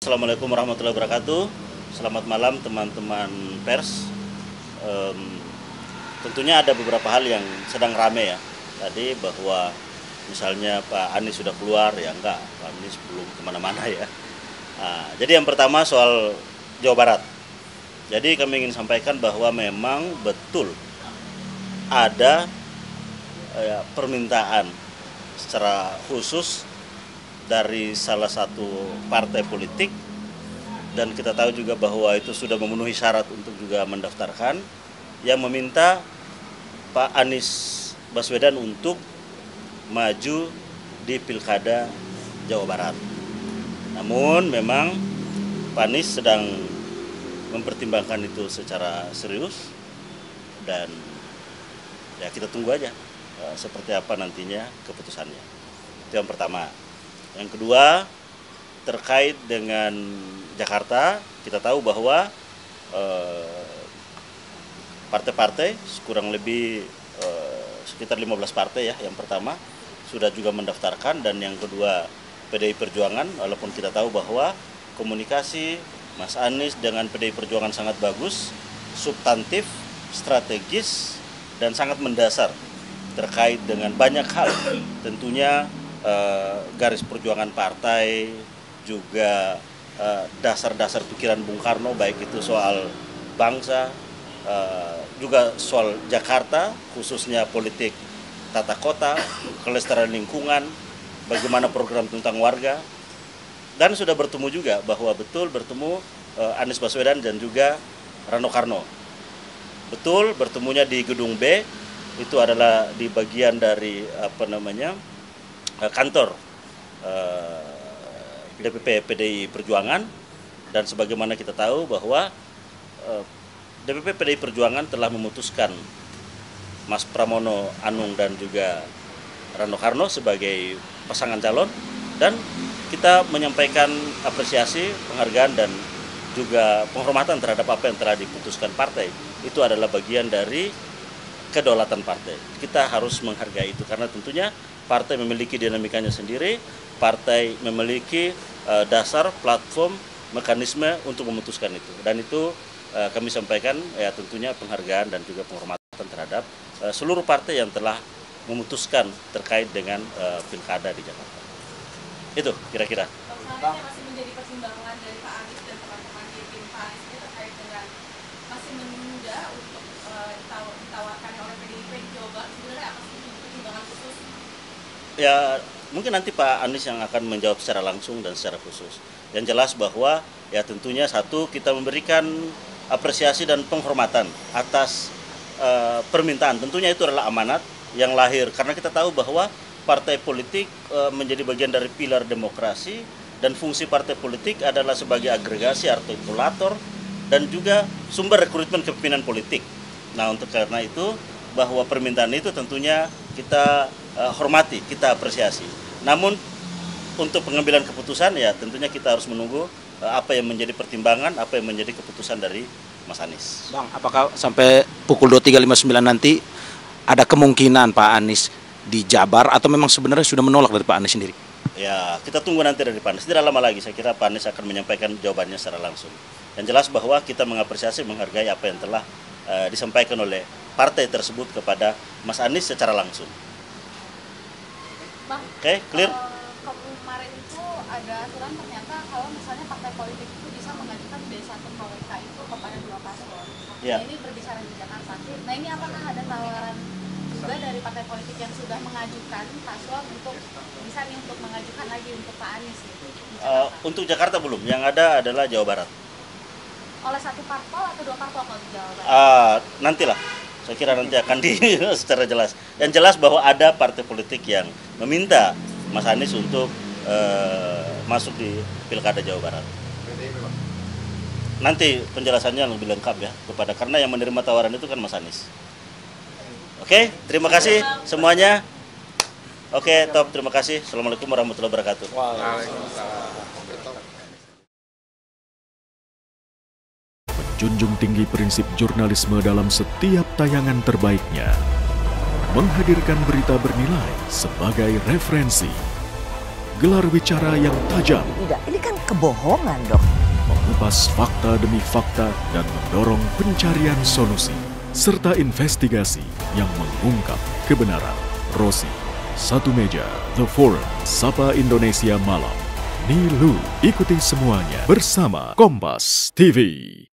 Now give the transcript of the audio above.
Assalamualaikum warahmatullahi wabarakatuh. Selamat malam teman-teman pers. Tentunya ada beberapa hal yang sedang rame ya. Tadi bahwa misalnya Pak Anies sudah keluar, ya enggak, Pak Anies belum kemana-mana ya. Jadi yang pertama soal Jawa Barat. Jadi kami ingin sampaikan bahwa memang betul ada permintaan secara khusus dari salah satu partai politik, dan kita tahu juga bahwa itu sudah memenuhi syarat untuk juga mendaftarkan, yang meminta Pak Anies Baswedan untuk maju di Pilkada Jawa Barat. Namun memang Pak Anies sedang mempertimbangkan itu secara serius, dan ya kita tunggu aja seperti apa nantinya keputusannya. Itu yang pertama. Yang kedua, terkait dengan Jakarta, kita tahu bahwa partai-partai kurang lebih sekitar 15 partai ya, yang pertama sudah juga mendaftarkan, dan yang kedua PDI Perjuangan, walaupun kita tahu bahwa komunikasi Mas Anies dengan PDI Perjuangan sangat bagus, substantif, strategis, dan sangat mendasar terkait dengan banyak hal, tentunya garis perjuangan partai, juga dasar-dasar pikiran Bung Karno, baik itu soal bangsa, juga soal Jakarta, khususnya politik tata kota, kelestarian lingkungan, bagaimana program tentang warga, dan sudah bertemu juga bahwa betul bertemu Anies Baswedan dan juga Rano Karno. Betul bertemunya di Gedung B, itu adalah di bagian dari kantor DPP PDI Perjuangan, dan sebagaimana kita tahu bahwa DPP PDI Perjuangan telah memutuskan Mas Pramono Anung dan juga Rano Karno sebagai pasangan calon, dan kita menyampaikan apresiasi, penghargaan, dan juga penghormatan terhadap apa yang telah diputuskan partai. Itu adalah bagian dari kedaulatan partai. Kita harus menghargai itu, karena tentunya partai memiliki dinamikanya sendiri, partai memiliki dasar, platform, mekanisme untuk memutuskan itu. Dan itu kami sampaikan ya tentunya penghargaan dan juga penghormatan terhadap seluruh partai yang telah memutuskan terkait dengan pilkada di Jakarta. Itu kira-kira. Masih menjadi pertimbangan dari Pak Anies dan teman-teman di tim Pak Anies ini terkait dengan masih menunda untuk ditawarkan oleh PDIP di Jawa Barat. Sebenarnya apa sih pertimbangan khusus? Ya mungkin nanti Pak Anies yang akan menjawab secara langsung dan secara khusus. Yang jelas bahwa ya tentunya satu, kita memberikan apresiasi dan penghormatan atas permintaan. Tentunya itu adalah amanat yang lahir karena kita tahu bahwa partai politik menjadi bagian dari pilar demokrasi, dan fungsi partai politik adalah sebagai agregasi, artikulator, dan juga sumber rekrutmen kepemimpinan politik. Nah, untuk karena itu bahwa permintaan itu tentunya kita hormati, kita apresiasi. Namun untuk pengambilan keputusan ya tentunya kita harus menunggu apa yang menjadi pertimbangan, apa yang menjadi keputusan dari Mas Anies. Bang, apakah sampai pukul 23.59 nanti ada kemungkinan Pak Anies dijabar, atau memang sebenarnya sudah menolak dari Pak Anies sendiri? Ya, kita tunggu nanti dari Pak Anies. Tidak lama lagi, saya kira Pak Anies akan menyampaikan jawabannya secara langsung. Yang jelas bahwa kita mengapresiasi, menghargai apa yang telah disampaikan oleh partai tersebut kepada Mas Anies secara langsung. Bang, Oke, clear? Kemarin itu ada aturan ternyata kalau misalnya partai politik itu bisa mengajukan D1 KWK itu kepada dua paslon. Ya. Ini berbicara di Jakarta. Nah, ini apakah ada tawaran juga dari partai politik yang sudah mengajukan paslon untuk bisa nih untuk mengajukan lagi untuk Pak Anies gitu? Untuk Jakarta belum, yang ada adalah Jawa Barat. Oleh satu parpol atau dua parpol kalau di Jawa Barat? Nantilah, saya kira nanti akan secara jelas. Yang jelas bahwa ada partai politik yang meminta Mas Anies untuk masuk di Pilkada Jawa Barat. Nanti penjelasannya lebih lengkap ya karena yang menerima tawaran itu kan Mas Anies. Oke, terima kasih semuanya. Oke, top, terima kasih. Assalamualaikum warahmatullahi wabarakatuh. Menjunjung tinggi prinsip jurnalisme dalam setiap tayangan terbaiknya. Menghadirkan berita bernilai sebagai referensi. Gelar bicara yang tajam. Tidak, ini kan kebohongan dong. Mengupas fakta demi fakta dan mendorong pencarian solusi serta investigasi yang mengungkap kebenaran. Rosi, Satu Meja, The Forum, Sapa Indonesia Malam. Nilu, ikuti semuanya bersama Kompas TV.